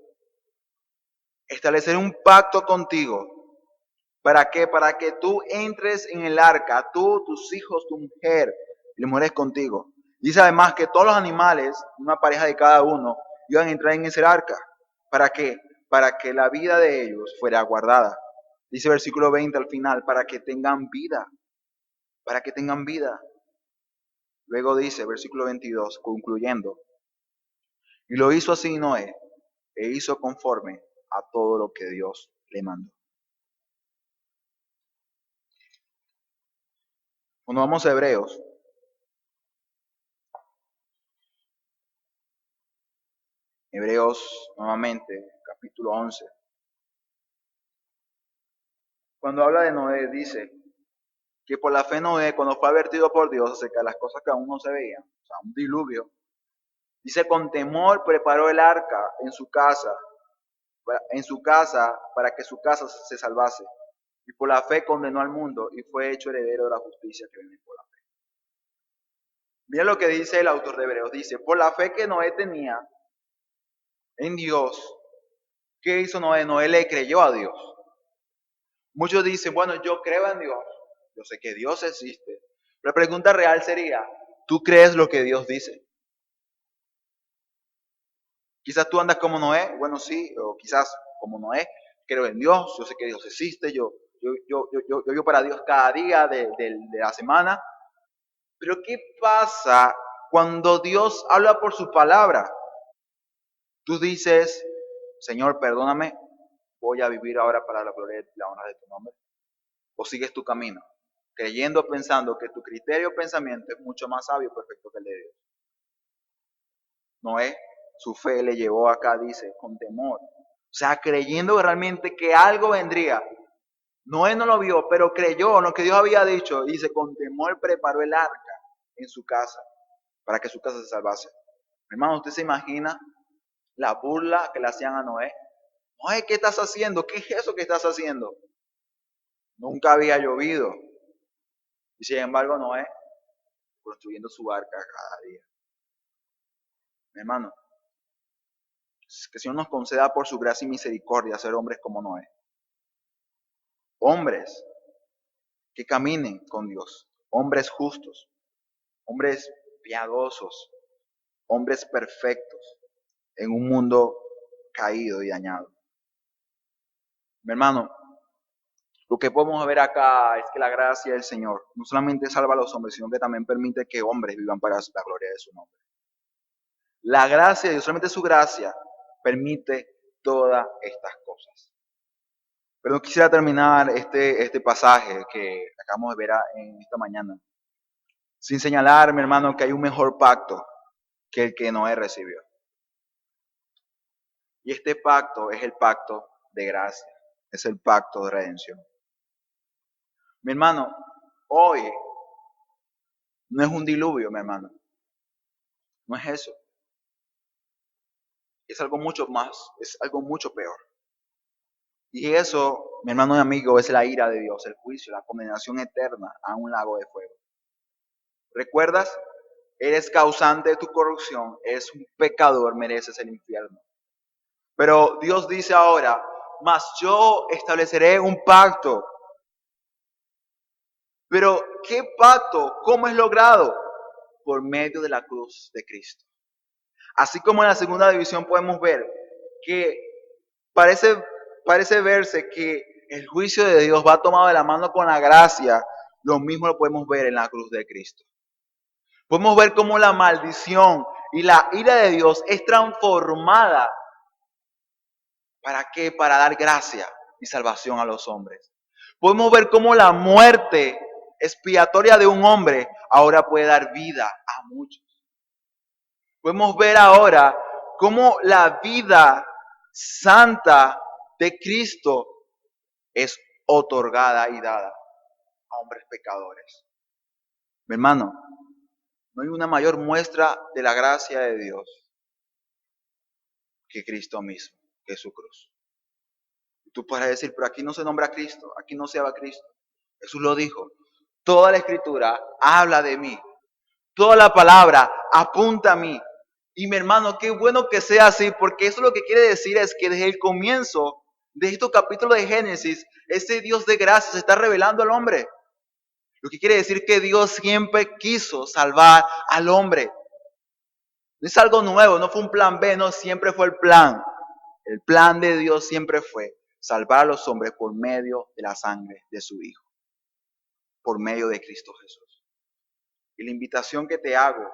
establecer un pacto contigo. ¿Para qué? Para que tú entres en el arca, tú, tus hijos, tu mujer, y las mujeres contigo. Dice además que todos los animales, una pareja de cada uno, iban a entrar en ese arca. ¿Para qué? Para que la vida de ellos fuera guardada. Dice versículo 20 al final, para que tengan vida. Para que tengan vida. Luego dice, versículo 22, concluyendo, y lo hizo así Noé, e hizo conforme a todo lo que Dios le mandó. Cuando vamos a Hebreos, nuevamente, capítulo 11. Cuando habla de Noé, dice que por la fe Noé, cuando fue advertido por Dios acerca de las cosas que aún no se veían, o sea, un diluvio, dice, con temor preparó el arca en su casa para que su casa se salvase. Y por la fe condenó al mundo y fue hecho heredero de la justicia que viene por la fe. Mira lo que dice el autor de Hebreos. Dice, por la fe que Noé tenía en Dios, ¿qué hizo Noé? Noé le creyó a Dios. Muchos dicen, bueno, yo creo en Dios. Yo sé que Dios existe. La pregunta real sería, ¿tú crees lo que Dios dice? Quizás tú andas como Noé, bueno sí, o quizás como Noé, creo en Dios, yo sé que Dios existe, yo vivo para Dios cada día de la semana. Pero ¿qué pasa cuando Dios habla por su palabra? Tú dices, Señor, perdóname, voy a vivir ahora para la gloria y la honra de tu nombre. O sigues tu camino, creyendo, pensando que tu criterio o pensamiento es mucho más sabio y perfecto que el de Dios. Noé, su fe le llevó acá, dice, con temor. O sea, creyendo realmente que algo vendría. Noé no lo vio, pero creyó en lo que Dios había dicho. Y dice, con temor preparó el arca en su casa, para que su casa se salvase. Hermano, ¿usted se imagina la burla que le hacían a Noé? Noé, ¿qué estás haciendo? ¿Qué es eso que estás haciendo? Nunca había llovido. Y sin embargo, Noé construyendo su arca cada día. Mi hermano, que el Señor nos conceda por su gracia y misericordia ser hombres como Noé. Hombres que caminen con Dios. Hombres justos. Hombres piadosos. Hombres perfectos en un mundo caído y dañado. Mi hermano, lo que podemos ver acá es que la gracia del Señor no solamente salva a los hombres, sino que también permite que hombres vivan para la gloria de su nombre. La gracia de Dios, solamente su gracia, permite todas estas cosas. Pero no quisiera terminar este pasaje que acabamos de ver en esta mañana sin señalar, mi hermano, que hay un mejor pacto que el que Noé recibió. Y este pacto es el pacto de gracia, es el pacto de redención. Mi hermano, hoy no es un diluvio, mi hermano. No es eso. Es algo mucho más, es algo mucho peor. Y eso, mi hermano y amigo, es la ira de Dios, el juicio, la condenación eterna a un lago de fuego. ¿Recuerdas? eres causante de tu corrupción, eres un pecador, mereces el infierno. Pero Dios dice ahora, mas yo estableceré un pacto. Pero, ¿qué pacto? ¿Cómo es logrado? Por medio de la cruz de Cristo. Así como en la segunda división podemos ver que parece verse que el juicio de Dios va tomado de la mano con la gracia, lo mismo lo podemos ver en la cruz de Cristo. Podemos ver cómo la maldición y la ira de Dios es transformada. ¿Para qué? Para dar gracia y salvación a los hombres. Podemos ver cómo la muerte expiatoria de un hombre ahora puede dar vida a muchos. Podemos ver ahora cómo la vida santa de Cristo es otorgada y dada a hombres pecadores. Mi hermano, no hay una mayor muestra de la gracia de Dios que Cristo mismo, que es su cruz. Y tú podrás decir, pero aquí no se nombra a Cristo, aquí no se habla a Cristo. Jesús lo dijo. Toda la escritura habla de mí. Toda la palabra apunta a mí. Y mi hermano, qué bueno que sea así, porque eso lo que quiere decir es que desde el comienzo de estos capítulos de Génesis, ese Dios de gracia se está revelando al hombre. Lo que quiere decir que Dios siempre quiso salvar al hombre. No es algo nuevo, no fue un plan B, no, siempre fue el plan. El plan de Dios siempre fue salvar a los hombres por medio de la sangre de su Hijo, por medio de Cristo Jesús. Y la invitación que te hago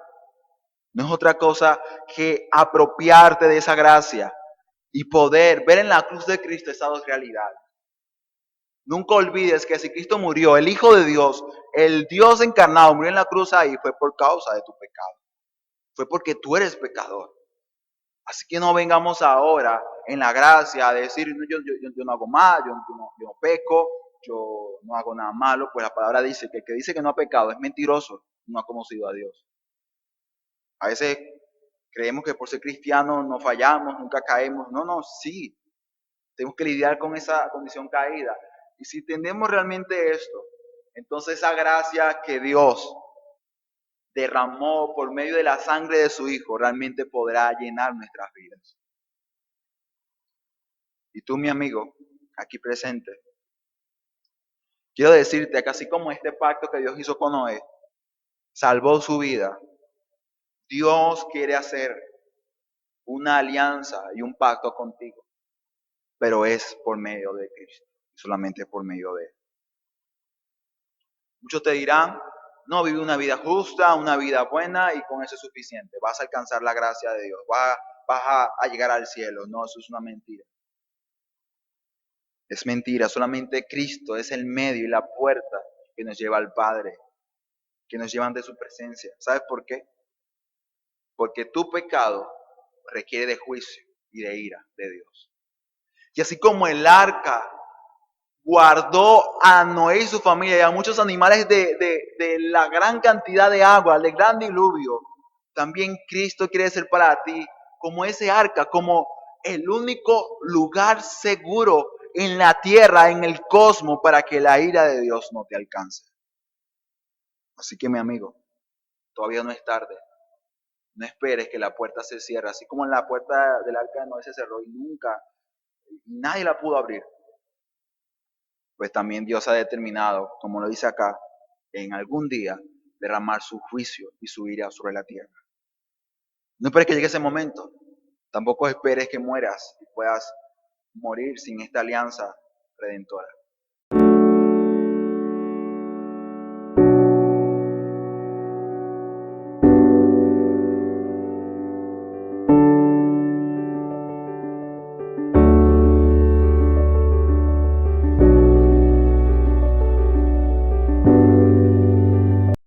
no es otra cosa que apropiarte de esa gracia y poder ver en la cruz de Cristo esas dos realidades. Nunca olvides que si Cristo murió, el Hijo de Dios, el Dios encarnado, murió en la cruz ahí, fue por causa de tu pecado. Fue porque tú eres pecador. Así que no vengamos ahora en la gracia a decir, no, yo no hago mal, yo no peco, yo no hago nada malo. Pues la palabra dice que el que dice que no ha pecado es mentiroso, no ha conocido a Dios. A veces creemos que por ser cristianos no fallamos, nunca caemos. No, sí. Tenemos que lidiar con esa condición caída. Y si entendemos realmente esto, entonces esa gracia que Dios derramó por medio de la sangre de su Hijo realmente podrá llenar nuestras vidas. Y tú, mi amigo, aquí presente, quiero decirte que así como este pacto que Dios hizo con Noé salvó su vida, Dios quiere hacer una alianza y un pacto contigo, pero es por medio de Cristo, solamente por medio de Él. Muchos te dirán, no, vive una vida justa, una vida buena y con eso es suficiente. Vas a alcanzar la gracia de Dios, vas a llegar al cielo. No, eso es una mentira. Es mentira, solamente Cristo es el medio y la puerta que nos lleva al Padre, que nos llevan de su presencia. ¿Sabes por qué? Porque tu pecado requiere de juicio y de ira de Dios. Y así como el arca guardó a Noé y su familia y a muchos animales de la gran cantidad de agua, del gran diluvio, también Cristo quiere ser para ti como ese arca, como el único lugar seguro en la tierra, en el cosmos, para que la ira de Dios no te alcance. Así que mi amigo, todavía no es tarde. No esperes que la puerta se cierre, así como en la puerta del arca de Noé se cerró y nadie la pudo abrir. Pues también Dios ha determinado, como lo dice acá, en algún día derramar su juicio y su ira sobre la tierra. No esperes que llegue ese momento. Tampoco esperes que mueras y puedas morir sin esta alianza redentora.